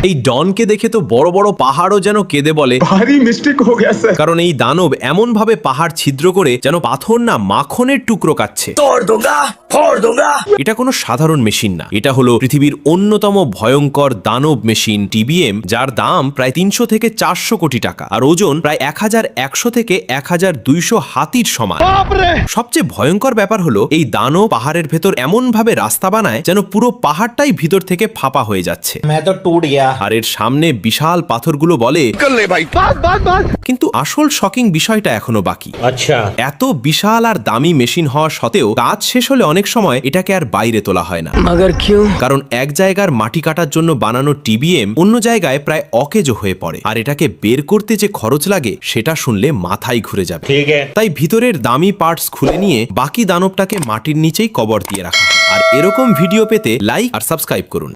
এই ডনকে দেখে তো বড় বড় পাহাড়ও যেন কেঁদে বলে भारी मिस्टेक हो गया सर। কারণ এই দানব এমন ভাবে পাহাড় ছিদ্র করে যেন পাথর না মাখনের টুকরো কাটছে। এটা কোনো সাধারণ মেশিন না, এটা হলো পৃথিবীর অন্যতম ভয়ঙ্কর দানব মেশিন টিবিএম, যার দাম প্রায় 300 থেকে 400 কোটি টাকা আর ওজন প্রায় 1100 থেকে 1200 হাতির সমান। সবচেয়ে ভয়ঙ্কর ব্যাপার হলো এই দানব পাহাড়ের ভেতর এমন ভাবে রাস্তা বানায় যেন পুরো পাহাড়টাই ভিতর থেকে ফাঁপা হয়ে যাচ্ছে। আর এর সামনে বিশাল পাথরগুলো বলে কিন্তু আসল শকিং বিষয়টা এখনো বাকি। আচ্ছা, এত বিশাল আর দামি মেশিন হওয়া সত্ত্বেও কাজ শেষ হলে অনেক সময় এটাকে আর বাইরে তোলা হয় না। কারণ এক জায়গার মাটি কাটার জন্য বানানো টিবিএম অন্য জায়গায় প্রায় অকেজো হয়ে পড়ে, আর এটাকে বের করতে যে খরচ লাগে সেটা শুনলে মাথায় ঘুরে যাবে। ঠিক আছে। তাই ভিতরের দামি পার্টস খুলে নিয়ে বাকি দানবটাকে মাটির নিচেই কবর দিয়ে রাখা হয়। আর এরকম ভিডিও পেতে লাইক আর সাবস্ক্রাইব করুন।